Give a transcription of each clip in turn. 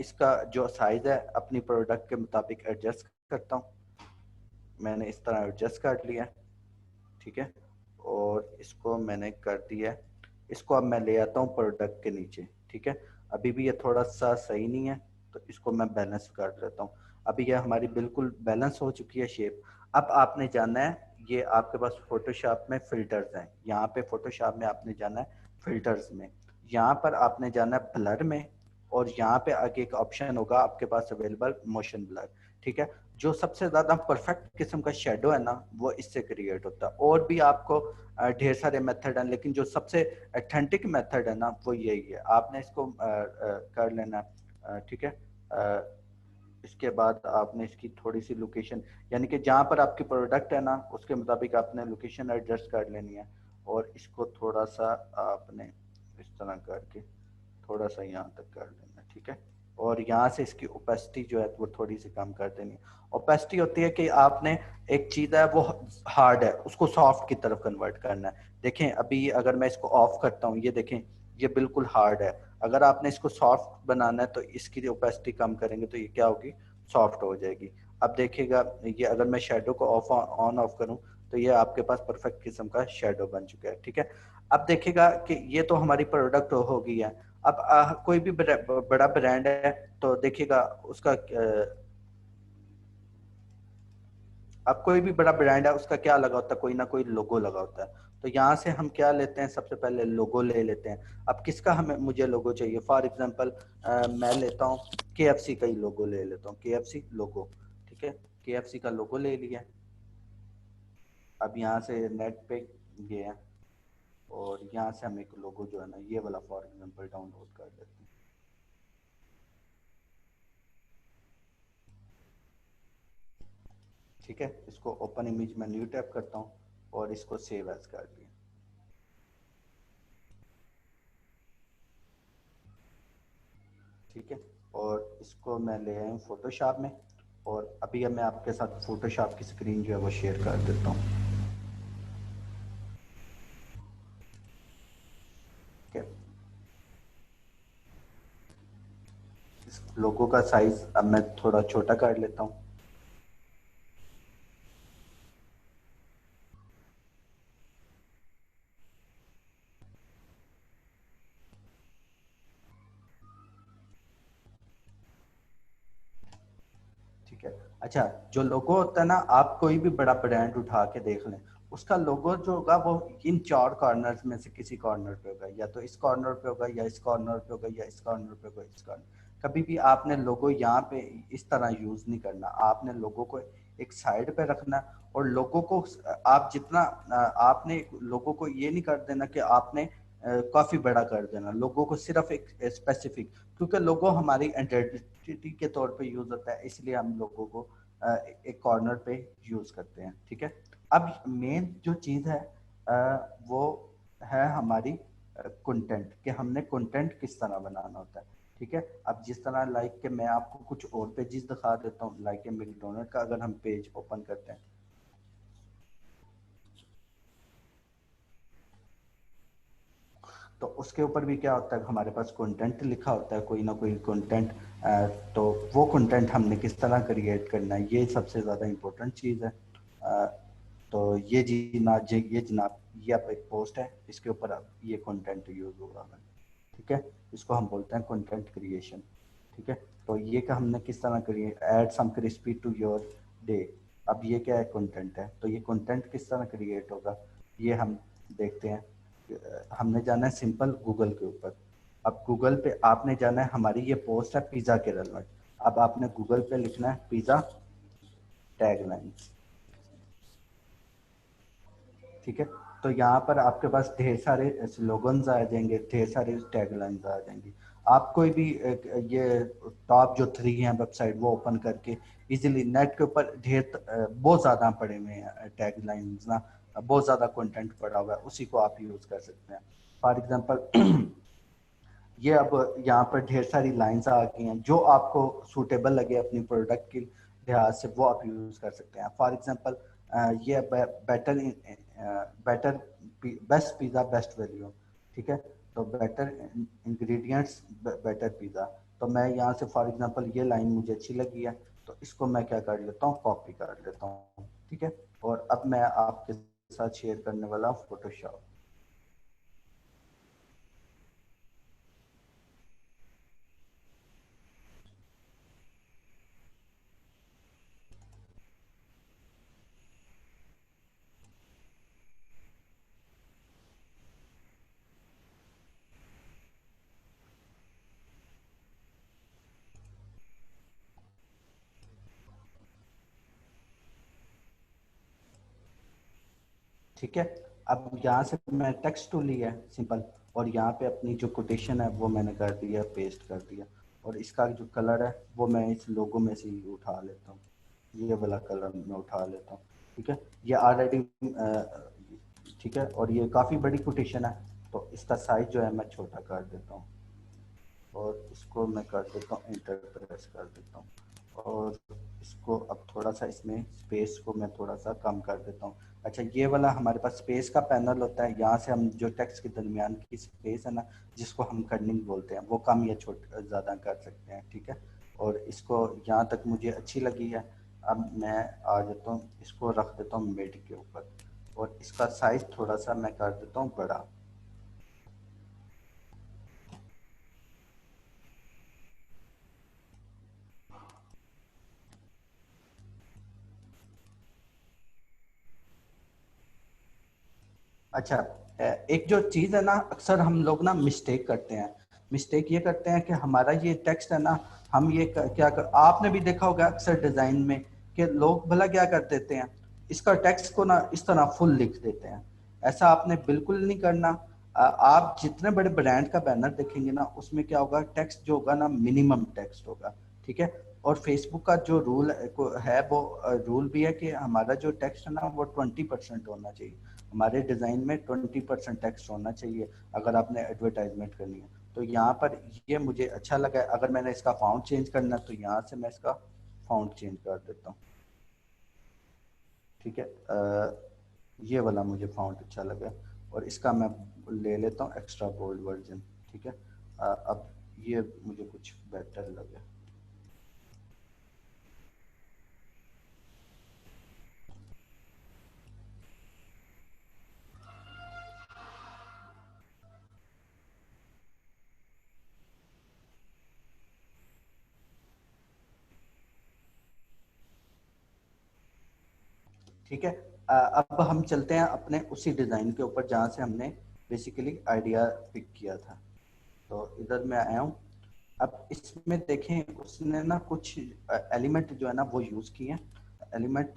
इसका जो साइज है अपनी प्रोडक्ट के मुताबिक एडजस्ट करता हूँ। मैंने इस तरह एडजस्ट कर लिया, ठीक है, और इसको मैंने कर दिया है। इसको अब मैं ले आता हूँ प्रोडक्ट के नीचे, ठीक है। अभी भी ये थोड़ा सा सही नहीं है, तो इसको मैं बैलेंस कर लेता हूँ। अभी ये हमारी बिल्कुल बैलेंस हो चुकी है शेप। अब आपने जाना है, ये आपके पास फोटोशॉप में फिल्टर्स हैं, यहाँ पे फोटोशॉप में आपने जाना है फिल्टर्स में, यहाँ पर आपने जाना है ब्लर में, और यहाँ पे आगे एक ऑप्शन होगा आपके पास अवेलेबल मोशन ब्लर, ठीक है। जो सबसे ज्यादा परफेक्ट किस्म का शेडो है ना वो इससे क्रिएट होता है। और भी आपको ढेर सारे मेथड हैं, लेकिन जो सबसे अथेंटिक मेथड है ना वो यही है। आपने इसको कर लेना, ठीक है। इसके बाद आपने इसकी थोड़ी सी लोकेशन, यानी कि जहाँ पर आपकी प्रोडक्ट है ना उसके मुताबिक आपने लोकेशन एडजस्ट कर लेनी है, और इसको थोड़ा सा आपने इस तरह करके थोड़ा सा यहाँ तक कर लेना, ठीक है। और यहाँ से इसकी ओपेसिटी जो है वो थोड़ी सी कम कर देनी है। ओपेसिटी होती है कि आपने एक चीज है वो हार्ड है उसको सॉफ्ट की तरफ कन्वर्ट करना है। देखें अभी अगर मैं इसको ऑफ करता हूँ, ये देखें ये बिल्कुल हार्ड है। अगर आपने इसको सॉफ्ट बनाना है तो इसकी ओपेसिटी कम करेंगे तो ये क्या होगी, सॉफ्ट हो जाएगी। अब देखिएगा ये अगर मैं शेडो को ऑफ ऑन ऑफ करूं तो ये आपके पास परफेक्ट किस्म का शेडो बन चुका है, ठीक है। अब देखिएगा कि ये तो हमारी प्रोडक्ट हो गई है। अब कोई भी बड़ा ब्रांड है तो देखिएगा उसका अब कोई भी बड़ा ब्रांड है उसका क्या लगा होता है, कोई ना कोई लोगो लगा होता है। तो यहाँ से हम क्या लेते हैं, सबसे पहले लोगो ले लेते हैं। अब किसका हमें मुझे लोगो चाहिए, फॉर एग्जांपल मैं लेता हूँ केएफसी का ही लोगो ले लेता हूँ, केएफसी लोगो, ठीक है। केएफसी का लोगो ले लिया। अब यहाँ से नेट पे गए हैं और यहाँ से हम एक लोगो जो है ना ये वाला फॉर एग्जांपल डाउनलोड कर लेते हैं, ठीक है। इसको ओपन इमेज में न्यू टैप करता हूँ और इसको सेव एज कर दिया, ठीक है। और इसको मैं ले आया हूँ फोटोशॉप में, और अभी अब मैं आपके साथ फोटोशॉप की स्क्रीन जो है वो शेयर कर देता हूँ, ठीक है। इस लोगो का साइज अब मैं थोड़ा छोटा कर लेता हूँ, ठीक है। अच्छा, जो लोगो होता है ना, आप कोई भी बड़ा ब्रांड उठा के देख लें, उसका लोगो जो होगा वो इन चार कॉर्नर्स में से किसी कॉर्नर पे होगा, या तो इस कॉर्नर पे होगा, या इस कॉर्नर पे होगा, या इस कॉर्नर पे होगा, इस कॉर्नर। कभी भी आपने लोगो यहाँ पे इस तरह यूज नहीं करना, आपने लोगो को एक साइड पे रखना। और लोगो को आप जितना आपने लोगो को ये नहीं कर देना कि आपने काफी बड़ा कर देना लोगों को, सिर्फ एक स्पेसिफिक, क्योंकि लोगो हमारी आइडेंटिटी के तौर पे यूज होता है, इसलिए हम लोगों को एक कॉर्नर पे यूज करते हैं, ठीक है। अब मेन जो चीज है वो है हमारी कंटेंट, कि हमने कंटेंट किस तरह बनाना होता है, ठीक है। अब जिस तरह लाइक कि मैं आपको कुछ और पेजेस दिखा देता हूँ, लाइक मैकडोनल्ड का अगर हम पेज ओपन करते हैं तो उसके ऊपर भी क्या होता है, हमारे पास कंटेंट लिखा होता है, कोई ना कोई कंटेंट। तो वो कंटेंट हमने किस तरह क्रिएट करना है, ये सबसे ज़्यादा इम्पोर्टेंट चीज़ है। तो ये जनाब ये अब एक पोस्ट है, इसके ऊपर अब ये कंटेंट यूज़ हो रहा है, ठीक है। इसको हम बोलते हैं कंटेंट क्रिएशन, ठीक है। तो ये का हमने किस तरह create, add some crispy to your day. अब ये क्या है, कंटेंट है, तो ये कंटेंट किस तरह क्रिएट होगा ये हम देखते हैं। हमने जाना है सिंपल गूगल के ऊपर। अब गूगल पे आपने जाना है, हमारी ये पोस्ट है पिज़्ज़ा के रेलेवेंट। अब आपने गूगल पे लिखना है पिज़्ज़ा टैगलाइंस, ठीक है। तो यहाँ पर आपके पास ढेर सारे स्लोगन्स आ जाएंगे, ढेर सारे टैगलाइंस आ जाएंगी। आप कोई भी ये टॉप जो 3 हैं वेबसाइट वो ओपन करके इजीली नेट के ऊपर बहुत ज़्यादा पड़े हुए हैं टैगलाइंस ना, बहुत ज़्यादा कंटेंट पड़ा हुआ है, उसी को आप यूज़ कर सकते हैं। फॉर एग्जांपल ये अब यहाँ पर ढेर सारी लाइंस आ गई हैं, जो आपको सूटेबल लगे अपनी प्रोडक्ट के लिहाज से वो आप यूज़ कर सकते हैं। फॉर एग्जांपल ये better better best pizza best value, ठीक है। तो बेटर इंग्रेडिएंट्स बेटर पिज़्ज़ा, तो मैं यहाँ से फॉर एग्जांपल ये लाइन मुझे अच्छी लगी है, तो इसको मैं क्या कर लेता हूँ, कॉपी कर लेता हूँ। ठीक है, और अब मैं आपके साथ शेयर करने वाला हूँ फोटोशॉप। ठीक है, अब यहाँ से मैं टेक्स्ट टू लिया है सिंपल, और यहाँ पे अपनी जो कोटेशन है वो मैंने कर दिया, पेस्ट कर दिया, और इसका जो कलर है वो मैं इस लोगो में से ही उठा लेता हूँ, ये वाला कलर मैं उठा लेता हूँ। ठीक है, ये ऑलरेडी ठीक है, और ये काफ़ी बड़ी कोटेशन है, तो इसका साइज जो है मैं छोटा कर देता हूँ, और इसको मैं कर देता हूँ, इंटर प्रेस कर देता हूँ, और इसको अब थोड़ा सा इसमें स्पेस को मैं थोड़ा सा कम कर देता हूँ। अच्छा, ये वाला हमारे पास स्पेस का पैनल होता है, यहाँ से हम जो टेक्स्ट के दरमियान की स्पेस है ना, जिसको हम कर्निंग बोलते हैं, वो कम या छोटा ज़्यादा कर सकते हैं। ठीक है, और इसको यहाँ तक मुझे अच्छी लगी है। अब मैं आ जाता हूँ, इसको रख देता हूँ मिड के ऊपर, और इसका साइज थोड़ा सा मैं कर देता हूँ बड़ा। अच्छा, एक जो चीज़ है ना, अक्सर हम लोग ना मिस्टेक करते हैं। मिस्टेक ये करते हैं कि हमारा ये टेक्स्ट है ना, हम ये क्या कर, आपने भी देखा होगा अक्सर डिज़ाइन में कि लोग भला क्या कर देते हैं, इसका टेक्स्ट को ना इस तरह फुल लिख देते हैं। ऐसा आपने बिल्कुल नहीं करना। आप जितने बड़े ब्रांड का बैनर देखेंगे ना, उसमें क्या होगा, टेक्स्ट जो होगा ना मिनिमम टेक्स्ट होगा। ठीक है, और फेसबुक का जो रूल है वो रूल भी है कि हमारा जो टेक्स्ट है ना वो 20% होना चाहिए। हमारे डिज़ाइन में 20% टेक्स्ट होना चाहिए अगर आपने एडवर्टाइजमेंट करनी है। तो यहाँ पर ये मुझे अच्छा लगा है। अगर मैंने इसका फाउंट चेंज करना है तो यहाँ से मैं इसका फाउंट चेंज कर देता हूँ। ठीक है, ये वाला मुझे फाउंट अच्छा लगा, और इसका मैं ले लेता हूँ एक्स्ट्रा बोल्ड वर्जन। ठीक है, अब ये मुझे कुछ बेटर लगे। ठीक है, अब हम चलते हैं अपने उसी डिज़ाइन के ऊपर जहाँ से हमने बेसिकली आइडिया पिक किया था। तो इधर मैं आया हूँ। अब इसमें देखें, उसने ना कुछ एलिमेंट जो है ना वो यूज़ किए हैं, एलिमेंट।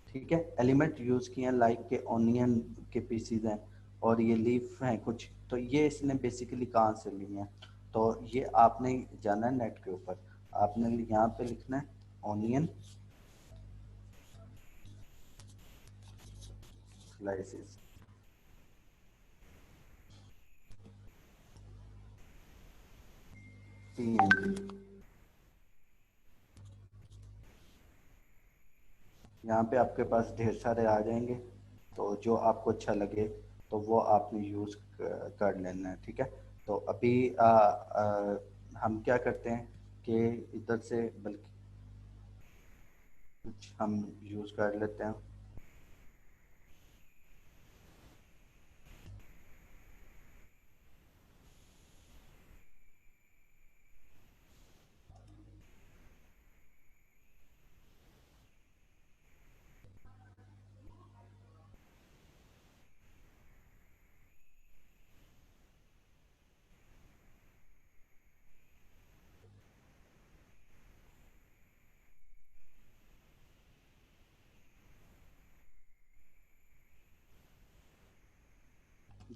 ठीक है, एलिमेंट यूज़ किए हैं लाइक के ऑनियन के पीसीज हैं, और ये लीफ हैं कुछ, तो ये इसने बेसिकली कहाँ से लिए हैं। तो ये आपने जाना है नेट के ऊपर, आपने यहाँ पे लिखना है ऑनियन स्लाइसेस। PNG, यहाँ पे आपके पास ढेर सारे आ जाएंगे, तो जो आपको अच्छा लगे तो वो आपने यूज़ कर लेना है। ठीक है, तो अभी हम क्या करते हैं कि इधर से बल्कि कुछ हम यूज़ कर लेते हैं।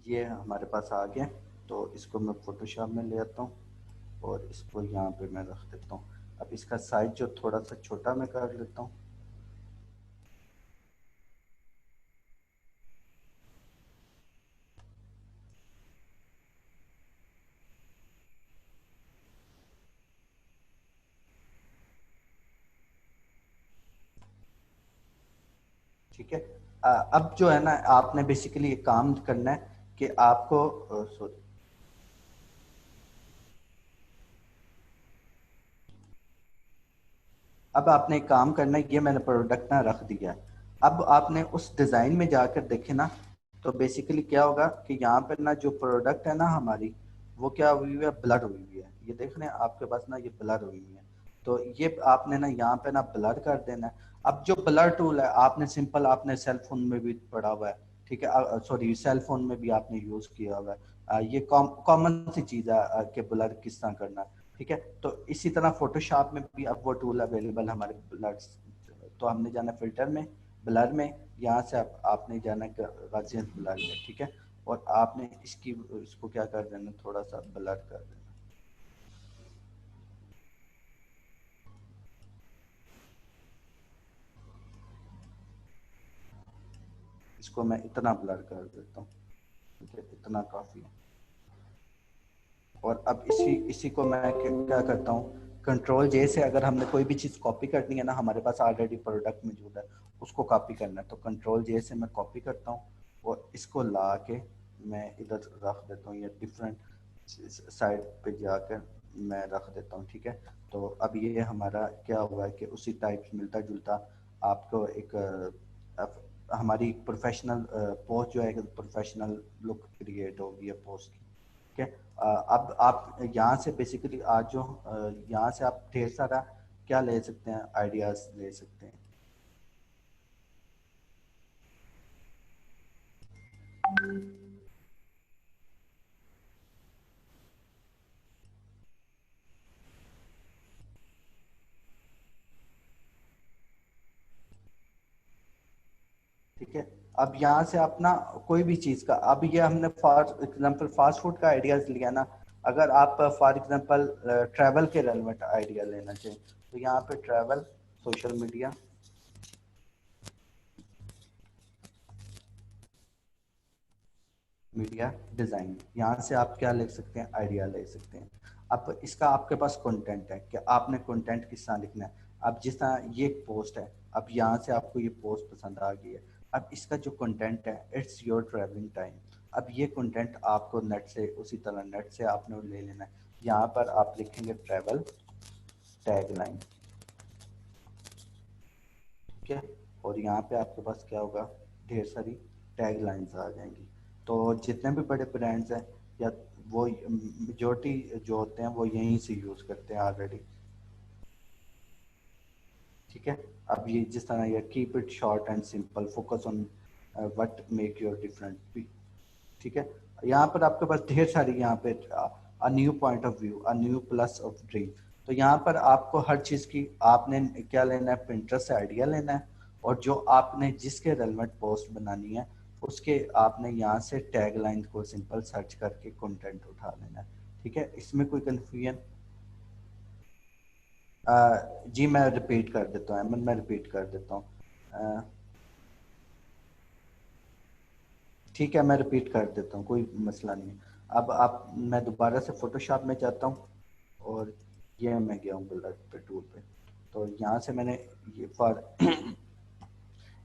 ये हमारे पास आ गया, तो इसको मैं फोटोशॉप में ले आता हूँ, और इसको यहाँ पे मैं रख देता हूँ। अब इसका साइज जो थोड़ा सा छोटा मैं कर लेता हूँ। ठीक है, अब जो है ना, आपने बेसिकली एक काम करना है कि आपको सॉरी, अब आपने एक काम करना है, ये मैंने प्रोडक्ट ना रख दिया है। अब आपने उस डिजाइन में जाकर देखे ना, तो बेसिकली क्या होगा कि यहाँ पे ना जो प्रोडक्ट है ना हमारी, वो क्या हुई हुई है, ब्लर हुई हुई है। ये देख रहे हैं आपके पास ना, ये ब्लर हुई हुई है। तो ये आपने ना यहाँ पे ना ब्लर कर देना है। अब जो ब्लर टूल है, आपने सिंपल, आपने सेल फोन में भी पढ़ा हुआ है, ठीक है, सॉरी सेल फोन में भी आपने यूज किया हुआ है। ये कॉमन सी चीज है कि ब्लर किस तरह करना है, ठीक है। तो इसी तरह फोटोशॉप में भी अब वो टूल अवेलेबल हमारे ब्लर, तो हमने जाना फिल्टर में, ब्लर में, यहाँ से आपने जाना गाजियन ब्लर में, ठीक है। और आपने इसको क्या कर देना, थोड़ा सा ब्लर कर देना। इसको मैं इतना ब्लर कर देता हूँ, ठीक है, इतना काफी है। और अब इसी इसी को मैं क्या करता हूँ, कंट्रोल जे से अगर हमने कोई भी चीज़ कॉपी करनी है ना, हमारे पास ऑलरेडी प्रोडक्ट मौजूद है, उसको कॉपी करना है, तो कंट्रोल जे से मैं कॉपी करता हूँ और इसको ला के मैं इधर रख देता हूँ, या डिफरेंट साइड पे जाकर मैं रख देता हूँ, ठीक है। तो अब ये हमारा क्या हुआ है कि उसी टाइप मिलता जुलता आपको एक हमारी प्रोफेशनल पोस्ट जो है, प्रोफेशनल लुक क्रिएट होगी है पोस्ट की, ठीक है। अब आप यहाँ से बेसिकली आज जो यहाँ से आप ढेर सारा क्या ले सकते हैं, आइडियाज ले सकते हैं। ठीक है। अब यहाँ से अपना कोई भी चीज का, अब ये हमने फॉर एग्जांपल फास्ट फूड का आइडियाज लिया ना, अगर आप फॉर एग्जांपल ट्रैवल के रेलेवेंट आइडिया लेना चाहिए, तो यहाँ पे travel, social media, media design, यहाँ से आप क्या ले सकते हैं, आइडिया ले सकते हैं। अब इसका आपके पास कंटेंट है कि आपने कंटेंट किस तरह लिखना है। अब जिस तरह ये पोस्ट है, अब यहाँ से आपको ये पोस्ट पसंद आ गई है, अब इसका जो कंटेंट है, इट्स योर ट्रैवलिंग टाइम। अब ये कंटेंट आपको नेट से, उसी तरह नेट से आपने ले लेना है। यहाँ पर आप लिखेंगे ट्रैवल टैगलाइन, ठीक है। और यहाँ पे आपके पास क्या होगा, ढेर सारी टैग लाइन्स आ जाएंगी। तो जितने भी बड़े ब्रांड्स हैं, या वो मेजोरिटी जो होते हैं वो यहीं से यूज़ करते हैं ऑलरेडी, ठीक है। अब ये जिस तरह ये keep it short and simple, focus on what make your different, ठीक है। यहाँ पर आपके पास ढेर सारी, यहाँ पे a new point of view, a new plus of dream. तो यहाँ पर आपको हर चीज की आपने क्या लेना है, प्रिंटर से आइडिया लेना है, और जो आपने जिसके रेलेवेंट पोस्ट बनानी है, उसके आपने यहाँ से टैग लाइन को सिंपल सर्च करके कंटेंट उठा लेना है, ठीक है। इसमें कोई कंफ्यूजन? जी मैं रिपीट कर देता हूँ अहमद, मैं रिपीट कर देता हूँ। ठीक है, मैं रिपीट कर देता हूँ, कोई मसला नहीं है। अब आप, मैं दोबारा से फोटोशॉप में जाता हूँ, और ये मैं गया हूँ बुलेट पे टूल पे। तो यहाँ से मैंने ये फॉर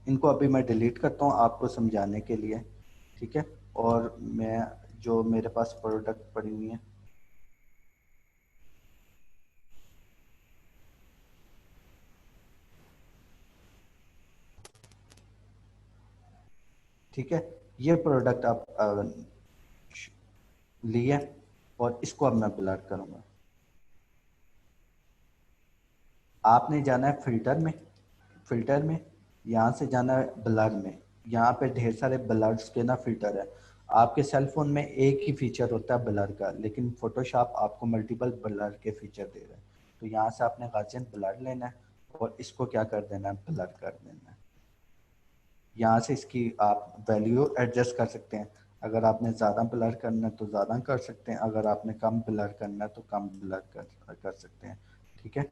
इनको अभी मैं डिलीट करता हूँ आपको समझाने के लिए, ठीक है। और मैं जो मेरे पास प्रोडक्ट पड़ी हुई है, ठीक है, ये प्रोडक्ट आप लिए, और इसको अब मैं ब्लर करूँगा। आपने जाना है फिल्टर में, फिल्टर में यहाँ से जाना है ब्लर में। यहाँ पे ढेर सारे ब्लर्स के ना फिल्टर है। आपके सेल फोन में एक ही फीचर होता है ब्लर का, लेकिन फोटोशॉप आपको मल्टीपल ब्लर के फीचर दे रहा है। तो यहाँ से आपने गाजियन ब्लर लेना है, और इसको क्या कर देना है, ब्लर कर देना है। यहाँ से इसकी आप वैल्यू एडजस्ट कर सकते हैं। अगर आपने ज़्यादा ब्लर करना है तो ज़्यादा कर सकते हैं, अगर आपने कम ब्लर करना है तो कम ब्लर कर सकते हैं, ठीक है।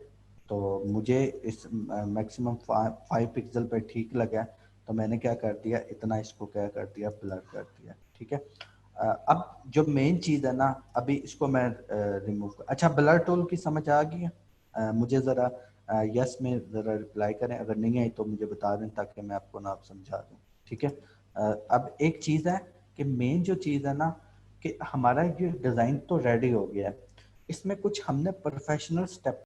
तो मुझे इस मैक्सिमम 5 पिक्सल पे ठीक लगा, तो मैंने क्या कर दिया, इतना इसको क्या कर दिया, ब्लर कर दिया, ठीक है। अब जो मेन चीज़ है ना, अभी इसको मैं रिमूव कर, अच्छा ब्लर टूल की समझ आ गई है? मुझे ज़रा यस में ज़रा रिप्लाई करें, अगर नहीं आई तो मुझे बता दें ताकि मैं आपको ना आप समझा दूँ, ठीक है। अब एक चीज़ है कि मेन जो चीज़ है ना, कि हमारा ये डिज़ाइन तो रेडी हो गया है, इसमें कुछ हमने प्रोफेशनल स्टेप